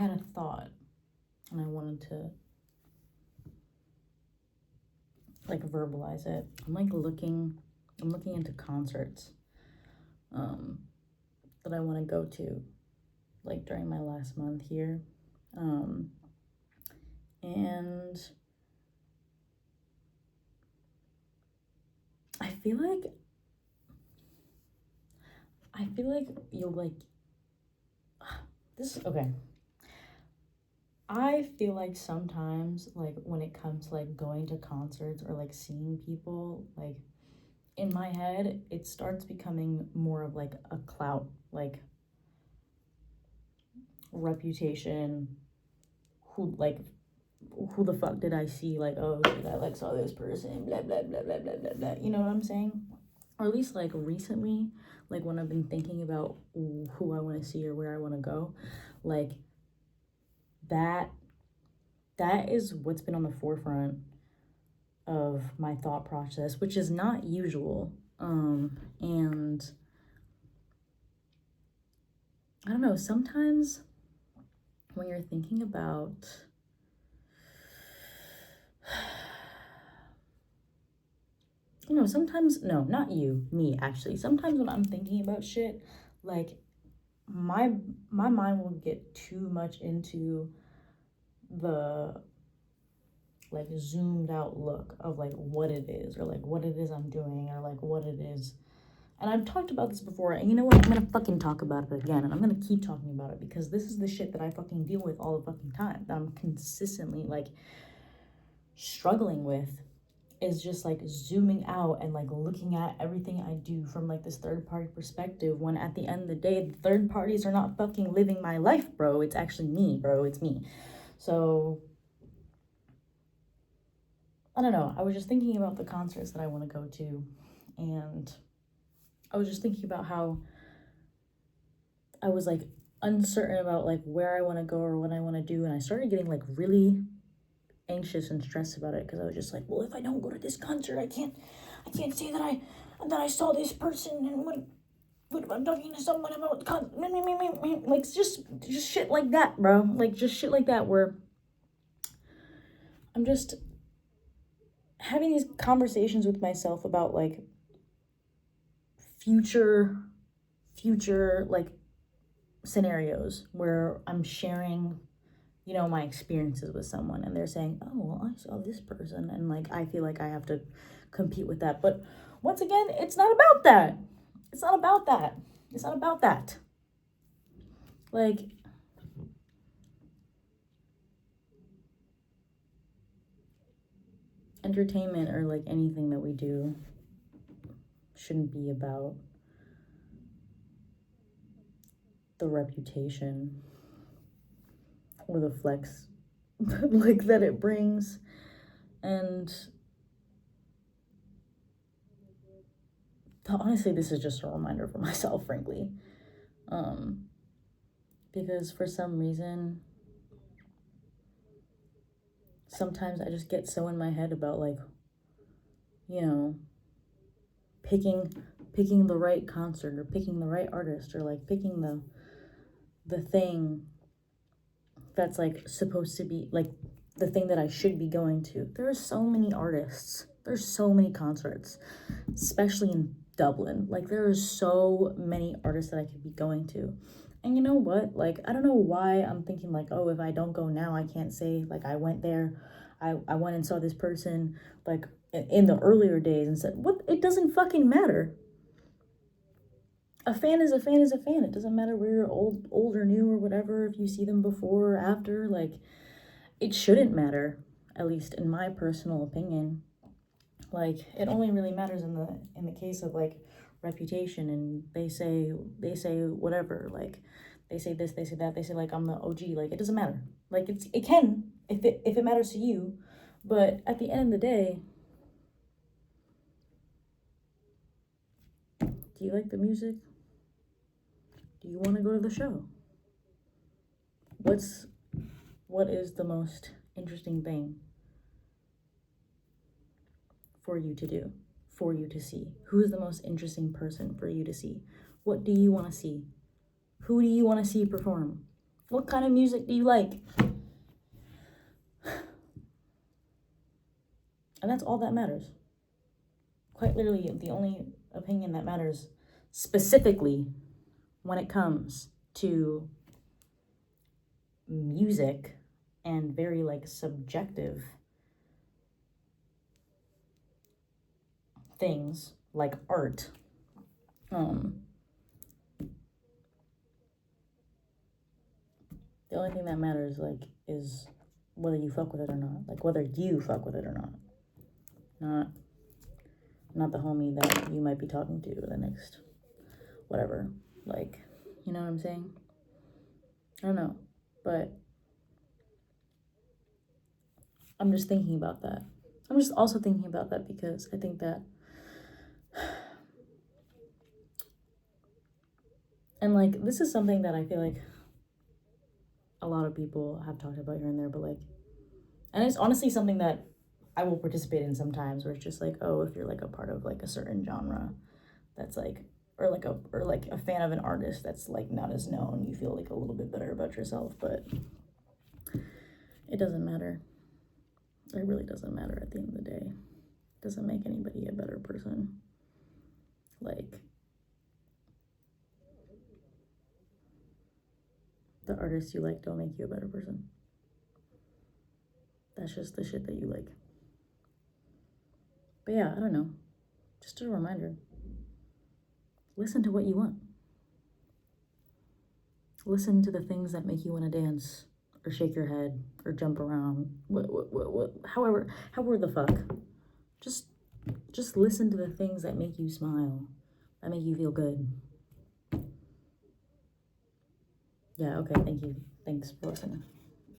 had a thought and I wanted to like verbalize it. I'm looking into concerts that I want to go to like during my last month here. And I feel like you'll like this. Okay. I feel like sometimes, like, when it comes to like going to concerts or like seeing people, like, in my head, it starts becoming more of like a clout, like, reputation. Who the fuck did I see? Like, oh shit, I like saw this person, blah, blah, blah, blah, blah, blah, blah. You know what I'm saying? Or at least like recently, like when I've been thinking about who I want to see or where I want to go, like, that is what's been on the forefront of my thought process, which is not usual. And I don't know, sometimes when you're thinking about sometimes, no, not you, me actually. Sometimes when I'm thinking about shit, like, my mind will get too much into the like zoomed out look of like what it is, or like what it is I'm doing, or like what it is. And I've talked about this before, and you know what? I'm gonna fucking talk about it again, and I'm gonna keep talking about it because this is the shit that I fucking deal with all the fucking time, that I'm consistently like struggling with, is just like zooming out and like looking at everything I do from like this third party perspective, when at the end of the day, the third parties are not fucking living my life, bro. It's actually me, bro. It's me. So I don't know. I was just thinking about the concerts that I want to go to, and I was just thinking about how I was like uncertain about like where I want to go or what I want to do, and I started getting like really anxious and stressed about it, because I was just like, well, if I don't go to this concert, I can't say that I saw this person, and what if I'm talking to someone about the concert, like just shit like that, bro. Like just shit like that, where I'm just having these conversations with myself about like future like scenarios where I'm sharing, my experiences with someone, and they're saying, oh, well, I saw this person, and like I feel like I have to compete with that. But once again, it's not about that. It's not about that. It's not about that. Like, entertainment or like anything that we do shouldn't be about the reputation or the flex like that it brings. And honestly, this is just a reminder for myself, frankly, because for some reason sometimes I just get so in my head about like, picking the right concert, or picking the right artist, or like picking the thing that's like supposed to be like the thing that I should be going to. There are so many artists. There's so many concerts, especially in Dublin. Like, there are so many artists that I could be going to. And you know what? Like, I don't know why I'm thinking like, oh, if I don't go now, I can't say like I went there. I went and saw this person like in the earlier days and said, what? It doesn't fucking matter. A fan is a fan is a fan. It doesn't matter where you're old or new or whatever, if you see them before or after. Like, it shouldn't matter, at least in my personal opinion. Like, it only really matters in the case of like reputation, and they say whatever, like they say this, they say that, they say like I'm the OG. Like, it doesn't matter. Like, it can if it matters to you, but at the end of the day, do you like the music? Do you want to go to the show? What is the most interesting thing for you to do, for you to see? Who is the most interesting person for you to see? What do you want to see? Who do you want to see perform? What kind of music do you like? And that's all that matters. Quite literally, the only opinion that matters specifically when it comes to music and very like subjective things like art. The only thing that matters like is whether you fuck with it or not. Like whether you fuck with it or not. Not the homie that you might be talking to the next whatever. Like, you know what I'm saying? I don't know. But I'm just thinking about that. I'm just also thinking about that because I think that and like this is something that I feel like a lot of people have talked about here and there, but like, and it's honestly something that I will participate in sometimes where it's just like, oh, if you're like a part of like a certain genre that's like or like a fan of an artist that's like not as known, you feel like a little bit better about yourself, but it doesn't matter. It really doesn't matter at the end of the day. It doesn't make anybody a better person. Like the artists you like don't make you a better person. That's just the shit that you like. But yeah, I don't know. Just a reminder. Listen to what you want. Listen to the things that make you want to dance or shake your head or jump around. However the fuck. Just listen to the things that make you smile, that make you feel good. Yeah, okay, thank you. Thanks for listening.